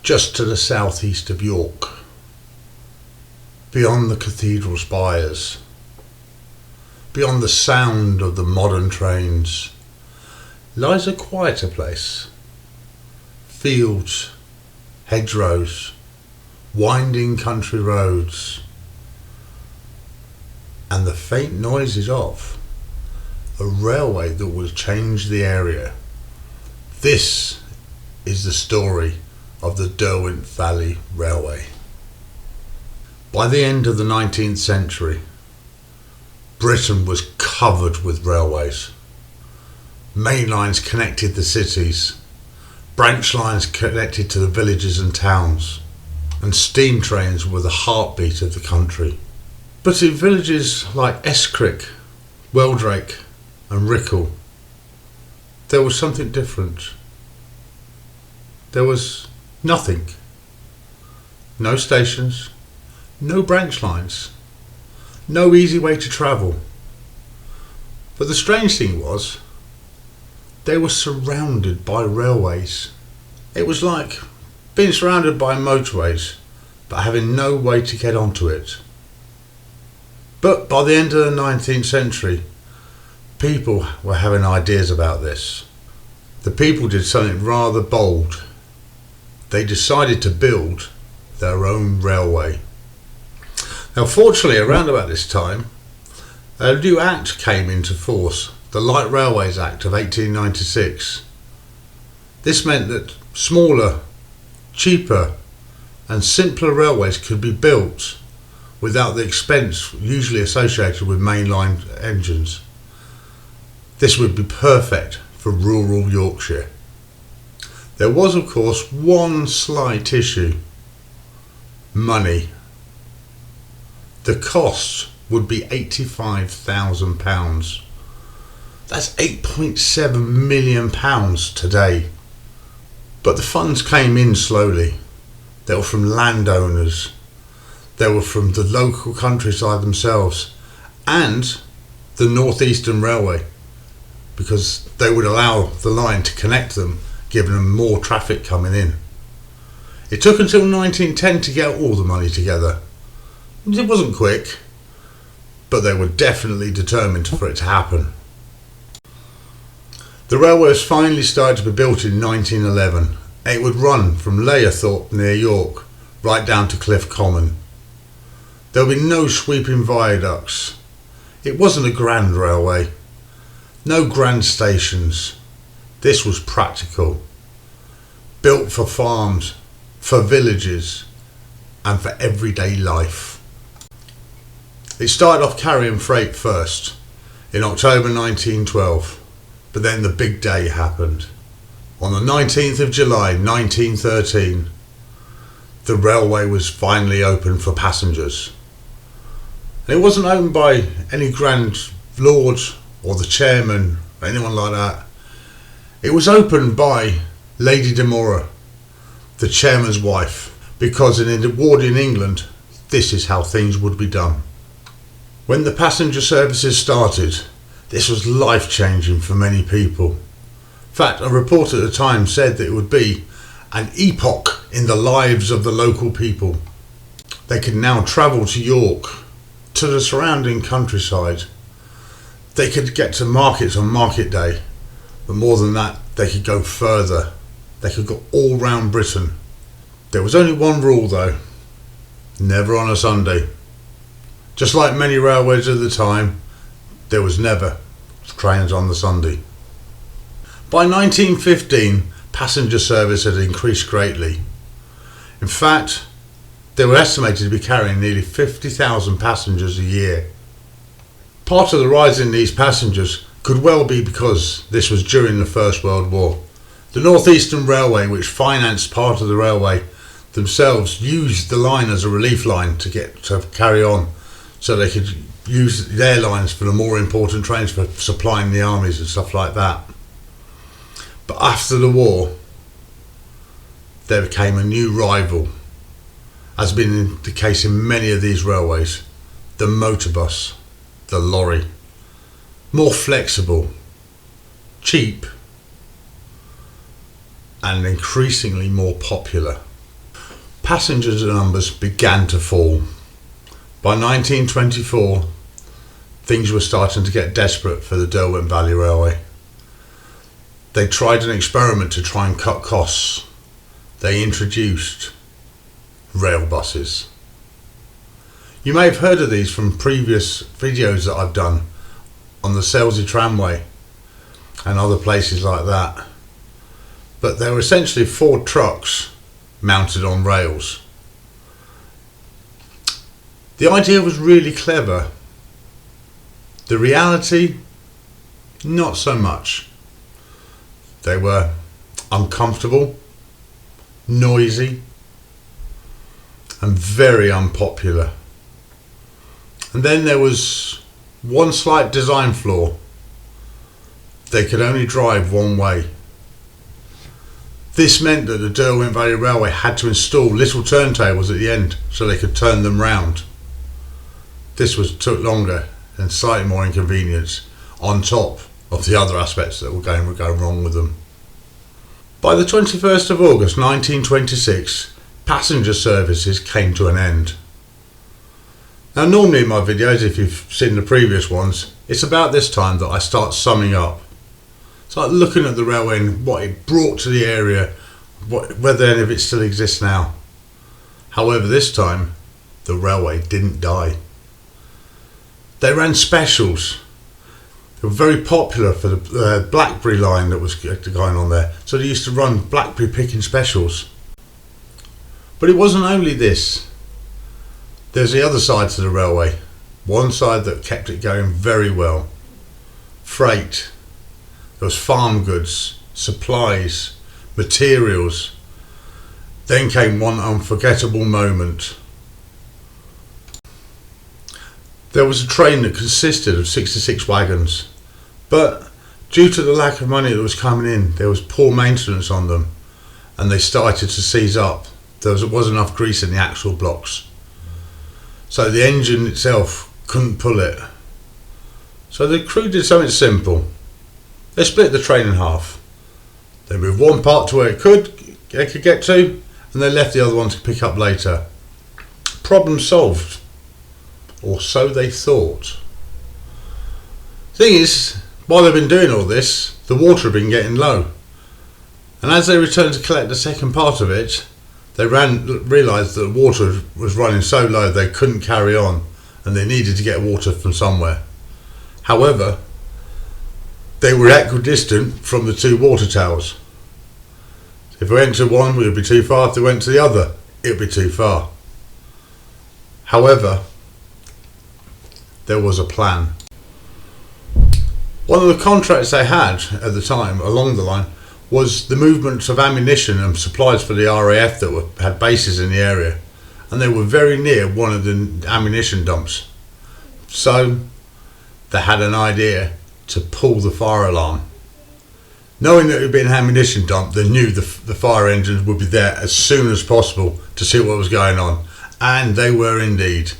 just to the southeast of York, beyond the cathedral spires, beyond the sound of the modern trains, lies a quieter place. Fields, hedgerows, winding country roads, and the faint noises of a railway that will change the area. This is the story of the Derwent Valley Railway. By the end of the 19th century, Britain was covered with railways. Main lines connected the cities, branch lines connected to the villages and towns, and steam trains were the heartbeat of the country. But in villages like Escrick, Weldrake and Rickle, there was something different. There was nothing. No stations, no branch lines, no easy way to travel. But the strange thing was, they were surrounded by railways. It was like being surrounded by motorways, but having no way to get onto it. But by the end of the 19th century, people were having ideas about this. The people did something rather bold. They decided to build their own railway. Now, fortunately, around about this time, a new act came into force, the Light Railways Act of 1896. This meant that smaller, cheaper and simpler railways could be built without the expense usually associated with mainline engines. This would be perfect for rural Yorkshire. There was, of course, one slight issue: money. The cost would be £85,000. That's £8.7 million today. But the funds came in slowly. They were from landowners, they were from the local countryside themselves, and the North Eastern Railway, because they would allow the line to connect them, giving them more traffic coming in. It took until 1910 to get all the money together. It wasn't quick, but they were definitely determined for it to happen. The railway was finally started to be built in 1911. It would run from Layerthorpe near York right down to Cliff Common. There would be no sweeping viaducts. It wasn't a grand railway. No grand stations. This was practical. Built for farms, for villages, and for everyday life. It started off carrying freight first in October 1912, but then the big day happened. On the 19th of July 1913, the railway was finally open for passengers. And it wasn't owned by any grand lord or the chairman or anyone like that. It was opened by Lady de Moura, the chairman's wife, because in Edwardian England, this is how things would be done. When the passenger services started, this was life-changing for many people. In fact, a report at the time said that it would be an epoch in the lives of the local people. They could now travel to York, to the surrounding countryside. They could get to markets on market day, but more than that, they could go further. They could go all round Britain. There was only one rule though: never on a Sunday. Just like many railways at the time, there was never trains on the Sunday. By 1915, passenger service had increased greatly. In fact, they were estimated to be carrying nearly 50,000 passengers a year. Part of the rise in these passengers could well be because this was during the First World War. The North Eastern Railway, which financed part of the railway, themselves used the line as a relief line to carry on, so they could use their lines for the more important trains for supplying the armies and stuff like that. But after the war, there became a new rival, as has been the case in many of these railways: the motorbus, the lorry. More flexible, cheap, and increasingly more popular. passenger numbers began to fall. By 1924, things were starting to get desperate for the Derwent Valley Railway. They tried an experiment to try and cut costs. They introduced rail buses. You may have heard of these from previous videos that I've done on the Selzy tramway and other places like that. But they were essentially 4 trucks mounted on rails. The idea was really clever. The reality, not so much. They were uncomfortable, noisy, and very unpopular. And then there was one slight design flaw. They could only drive one way. This meant that the Derwent Valley Railway had to install little turntables at the end so they could turn them round. This took longer and slightly more inconvenience on top of the other aspects that would go wrong with them. By the 21st of August 1926, passenger services came to an end. Now normally in my videos, if you've seen the previous ones, it's about this time that I start summing up. It's like looking at the railway and what it brought to the area, whether any of it still exists now. However, this time, the railway didn't die. They ran specials. They were very popular for the Blackberry line that was going on there. So they used to run blackberry picking specials. But it wasn't only this. There's the other side to the railway. One side that kept it going very well. Freight. There was farm goods, supplies, materials. Then came one unforgettable moment. There was a train that consisted of 66 wagons, but due to the lack of money that was coming in, there was poor maintenance on them and they started to seize up. There wasn't enough grease in the axle blocks. So the engine itself couldn't pull it. So the crew did something simple. They split the train in half. They moved one part to where it could get to, and they left the other one to pick up later. Problem solved. Or so they thought. Thing is, while they've been doing all this, the water had been getting low. And as they returned to collect the second part of it, they realised that the water was running so low they couldn't carry on and they needed to get water from somewhere. However, they were equidistant from the 2 water towers. If they went to one, it would be too far. If they went to the other, it would be too far. However, there was a plan. One of the contracts they had at the time along the line was the movement of ammunition and supplies for the RAF that had bases in the area, and they were very near one of the ammunition dumps. So they had an idea to pull the fire alarm. Knowing that it would be an ammunition dump, they knew the fire engines would be there as soon as possible to see what was going on, and they were indeed.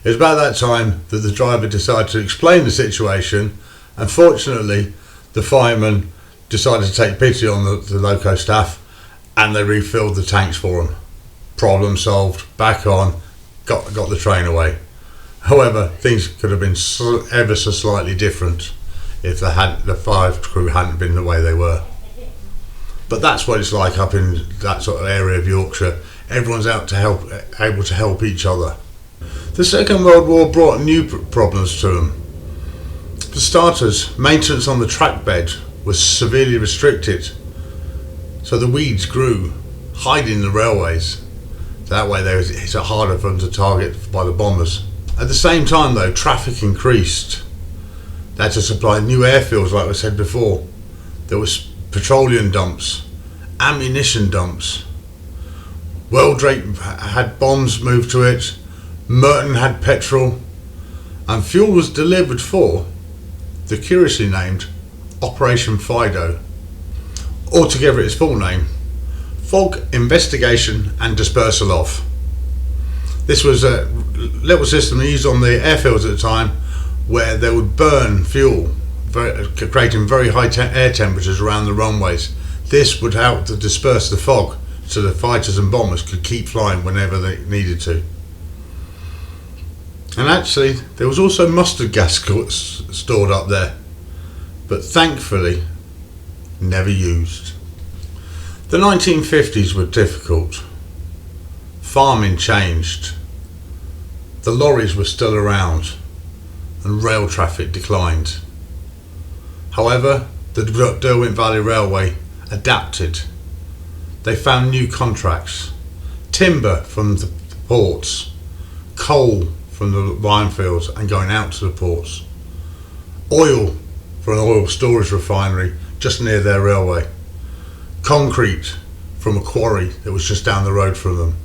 It was about that time that the driver decided to explain the situation, and fortunately the firemen decided to take pity on the loco staff and they refilled the tanks for them. Problem solved, back on, got the train away. However, things could have been ever so slightly different if the fire crew hadn't been the way they were. But that's what it's like up in that sort of area of Yorkshire. Everyone's out to help, able to help each other. The Second World War brought new problems to them. For starters, maintenance on the track bed was severely restricted, so the weeds grew, hiding the railways. That way it's harder for them to target by the bombers. At the same time though, traffic increased. They had to supply new airfields like we said before. There was petroleum dumps, ammunition dumps. Weldrake had bombs moved to it, Merton had petrol, and fuel was delivered for the curiously named Operation FIDO. Altogether its full name, Fog Investigation and Dispersal Off. This was a little system used on the airfields at the time where they would burn fuel, creating very high air temperatures around the runways. This would help to disperse the fog so the fighters and bombers could keep flying whenever they needed to. And actually, there was also mustard gas stored up there, but thankfully never used. The 1950s were difficult. Farming changed. The lorries were still around and rail traffic declined. However, the Derwent Valley Railway adapted. They found new contracts. Timber from the ports, coal from the minefields and going out to the ports, oil for an oil storage refinery just near their railway, concrete from a quarry that was just down the road from them.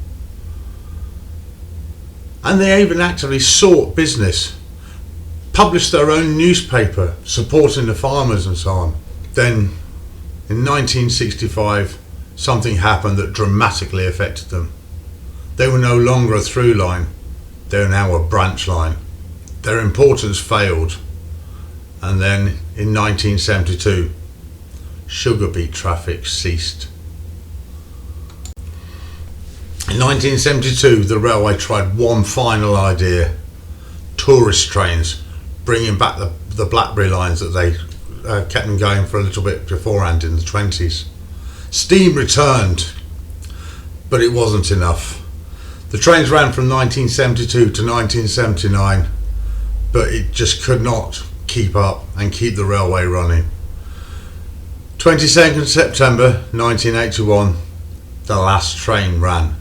And they even actively sought business, published their own newspaper supporting the farmers and so on. Then in 1965 something happened that dramatically affected them. They were no longer a through line, they were now a branch line. Their importance failed, and then in 1972 sugar beet traffic ceased. In 1972 the railway tried one final idea: tourist trains, bringing back the Blackberry lines that they kept them going for a little bit beforehand in the 20s. Steam returned, but it wasn't enough. The trains ran from 1972 to 1979, but it just could not keep up and keep the railway running. 22nd September 1981, the last train ran.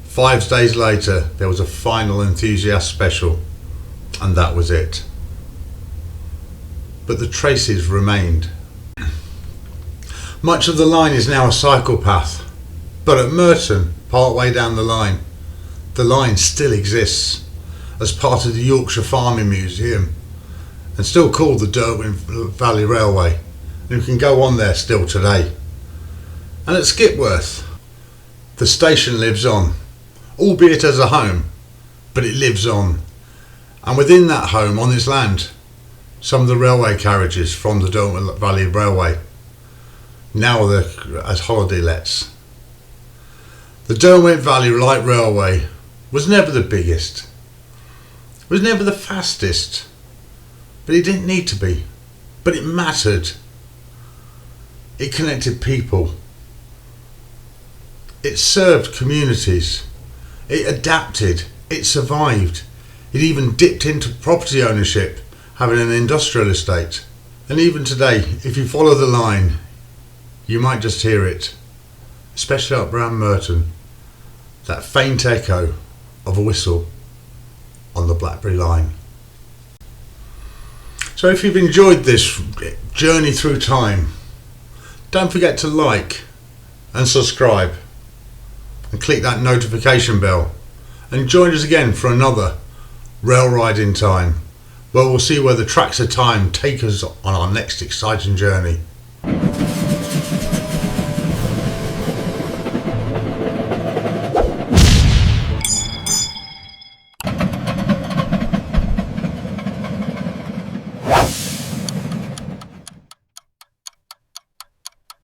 5 days later there was a final enthusiast special, and that was it. But the traces remained. Much of the line is now a cycle path, but at Merton, part way down the line still exists as part of the Yorkshire Farming Museum and still called the Derwent Valley Railway, and you can go on there still today. And at Skipworth, the station lives on, albeit as a home, but it lives on. And within that home, on this land, some of the railway carriages from the Derwent Valley Railway now are as holiday lets. The Derwent Valley Light Railway was never the biggest, it was never the fastest, but it didn't need to be. But it mattered. It connected people. It served communities. It adapted. It survived. It even dipped into property ownership, having an industrial estate. And even today, if you follow the line, you might just hear it, especially up around Merton, that faint echo of a whistle on the Blackberry line. So if you've enjoyed this journey through time, don't forget to like and subscribe and click that notification bell, and join us again for another rail ride in time, where we'll see where the tracks of time take us on our next exciting journey.